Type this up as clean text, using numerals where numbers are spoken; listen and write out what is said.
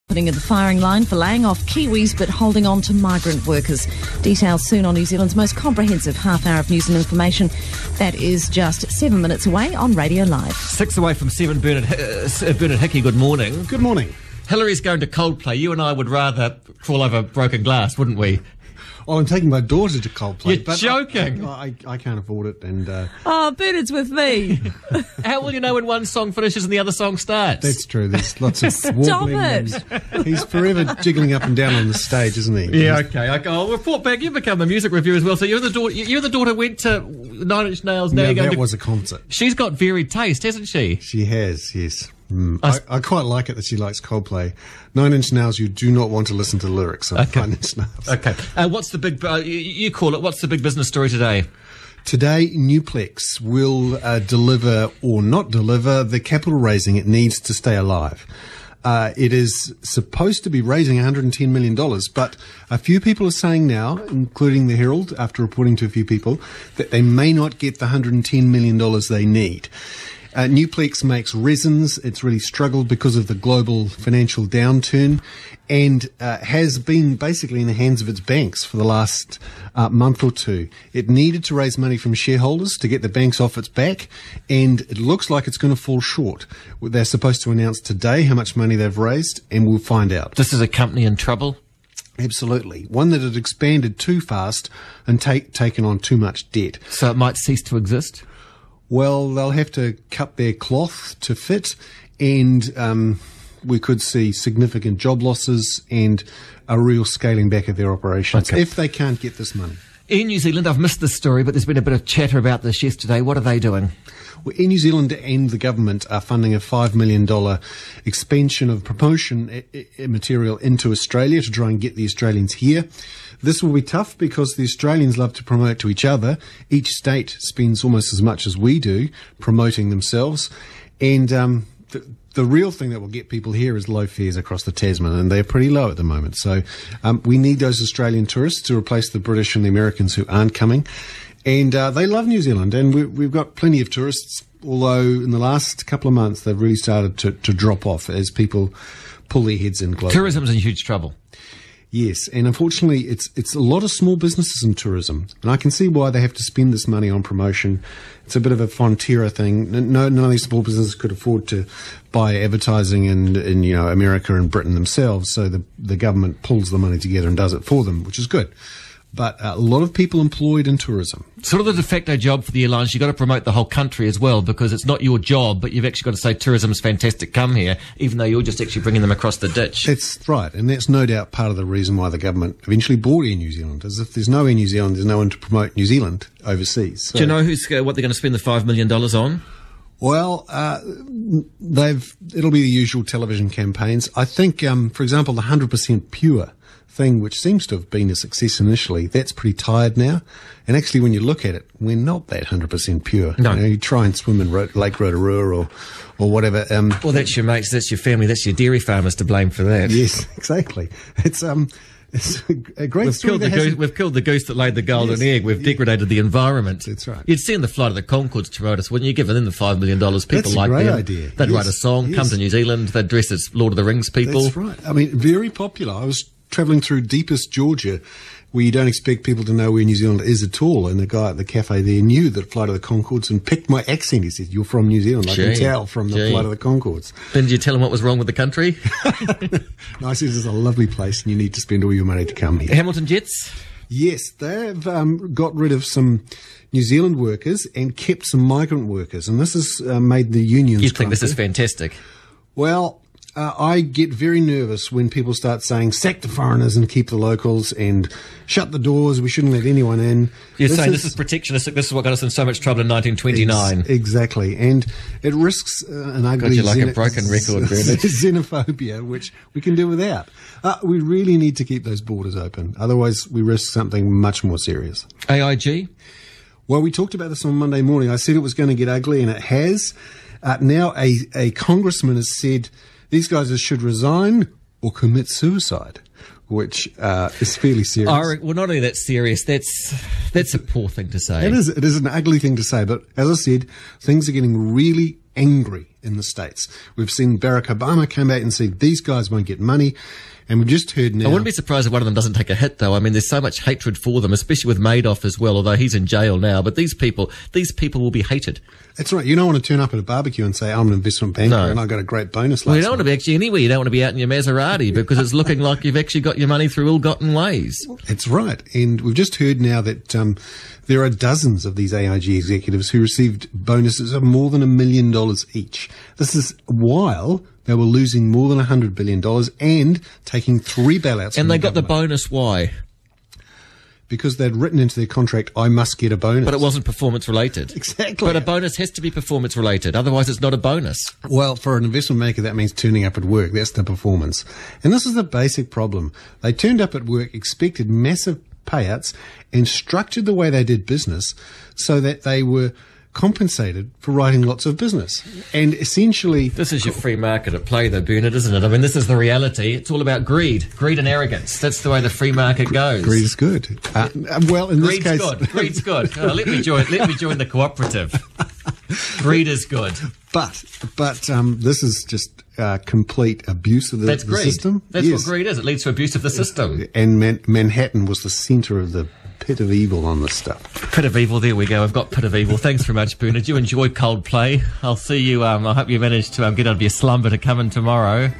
Putting in the firing line for laying off Kiwis but holding on to migrant workers. Details soon on New Zealand's most comprehensive half-hour of news and information. That is just 7 minutes away on Radio Live. 6 away from 7, Bernard Hickey, good morning. Good morning. Hillary's going to Coldplay. You and I would rather crawl over broken glass, wouldn't we? Well, I'm taking my daughter to Coldplay. You're joking. I can't afford it. And Oh, Bernard's with me. How will you know when one song finishes and the other song starts? That's true. There's lots of Stop warbling. it. And he's forever jiggling up and down on the stage, isn't he? Yeah, okay. I'll report back. You've become a music reviewer as well. So you're the daughter went to Nine Inch Nails. Now No, you're going that to... was a concert. She's got varied taste, hasn't she? She has, yes. I quite like it that she likes Coldplay. Nine Inch Nails, you do not want to listen to the lyrics of Nine Inch Nails. Okay. What's the big... you call it, what's the big business story today? Today, Newplex will deliver or not deliver the capital raising it needs to stay alive. It is supposed to be raising $110 million, but a few people are saying now, including the Herald, after reporting to a few people, that they may not get the $110 million they need. Newplex makes resins. It's really struggled because of the global financial downturn and has been basically in the hands of its banks for the last month or two. It needed to raise money from shareholders to get the banks off its back, and it looks like it's going to fall short. They're supposed to announce today how much money they've raised, and we'll find out. This is a company in trouble? Absolutely. One that had expanded too fast and taken on too much debt. So it might cease to exist? Well, they'll have to cut their cloth to fit, and we could see significant job losses and a real scaling back of their operations if they can't get this money. In New Zealand, I've missed this story, but there's been a bit of chatter about this yesterday. What are they doing? Well, Air New Zealand and the government are funding a $5 million expansion of promotion material into Australia to try and get the Australians here. This will be tough because the Australians love to promote to each other. Each state spends almost as much as we do promoting themselves. And the real thing that will get people here is low fares across the Tasman, and they're pretty low at the moment. So we need those Australian tourists to replace the British and the Americans who aren't coming. And they love New Zealand, and we've got plenty of tourists, although in the last couple of months they've really started to drop off as people pull their heads in globally. Tourism's in huge trouble. Yes, and unfortunately it's a lot of small businesses in tourism, and I can see why they have to spend this money on promotion. It's a bit of a Fonterra thing. None of these small businesses could afford to buy advertising in America and Britain themselves, so the government pulls the money together and does it for them, which is good. But a lot of people employed in tourism. Sort of the de facto job for the airlines, you've got to promote the whole country as well, because it's not your job, but you've actually got to say tourism's fantastic, come here, even though you're just actually bringing them across the ditch. That's right, and that's no doubt part of the reason why the government eventually bought Air New Zealand, is if there's no Air New Zealand, there's no one to promote New Zealand overseas. So, do you know what they're going to spend the $5 million on? Well, it'll be the usual television campaigns. I think, for example, the 100% Pure thing, which seems to have been a success initially, that's pretty tired now. And actually, when you look at it, we're not that 100% pure. No. You try and swim in Lake Rotorua or whatever. Well, that's your mates, that's your family, that's your dairy farmers to blame for that. Yes, exactly. It's a great story. We've killed the goose that laid the golden egg. We've degraded the environment. That's right. You'd seen the Flight of the Conchords to write us, wouldn't you? Given them the $5 million, people that's like them. That's a great idea. They'd write a song, come to New Zealand, they'd dress as Lord of the Rings people. That's right. I mean, very popular. I was travelling through deepest Georgia, where you don't expect people to know where New Zealand is at all, and the guy at the cafe there knew that Flight of the Conchords and picked my accent. He said, "You're from New Zealand. I can tell from the Flight of the Conchords." Then did you tell him what was wrong with the country? No, I said, "It's a lovely place, and you need to spend all your money to come here." HamiltonJets? Yes, they've got rid of some New Zealand workers and kept some migrant workers, and this has made the unions. You think this is fantastic? Well, I get very nervous when people start saying sack the foreigners and keep the locals and shut the doors, we shouldn't let anyone in. You're saying this is protectionistic, this is what got us in so much trouble in 1929. Exactly, and it risks an ugly a broken record, Bernard. xenophobia, which we can do without. We really need to keep those borders open, otherwise we risk something much more serious. AIG? Well, we talked about this on Monday morning. I said it was going to get ugly, and it has. Now a congressman has said these guys should resign or commit suicide, which is fairly serious. Well, not only that serious, that's a poor thing to say. It is an ugly thing to say, but as I said, things are getting really angry in the States. We've seen Barack Obama come out and say these guys won't get money. And we've just heard now... I wouldn't be surprised if one of them doesn't take a hit, though. I mean, there's so much hatred for them, especially with Madoff as well, although he's in jail now. But these people will be hated. That's right. You don't want to turn up at a barbecue and say, I'm an investment banker and I got a great bonus Well, last you don't want to be actually anywhere. You don't want to be out in your Maserati because it's looking like you've actually got your money through ill-gotten ways. That's right. And we've just heard now that there are dozens of these AIG executives who received bonuses of more than $1 million each. This is while they were losing more than $100 billion and taking 3 bailouts. And they got the bonus. Why? Because they'd written into their contract, I must get a bonus. But it wasn't performance related. Exactly. But a bonus has to be performance related. Otherwise, it's not a bonus. Well, for an investment banker, that means turning up at work. That's the performance. And this is the basic problem. They turned up at work, expected massive payouts, and structured the way they did business so that they were compensated for writing lots of business. And essentially... This is your free market at play, though, Bernard, isn't it? I mean, this is the reality. It's all about greed and arrogance. That's the way the free market goes. Greed is good. Well, in this case... Greed's good. Oh, let me join the cooperative. Greed is good. But this is just complete abuse of the system. That's what greed is. It leads to abuse of the system. And Manhattan was the centre of the pit of evil on this stuff. Pit of evil, there we go. I've got pit of evil. Thanks very much, Bernard. You enjoy Coldplay. I'll see you. I hope you manage to get out of your slumber to come in tomorrow.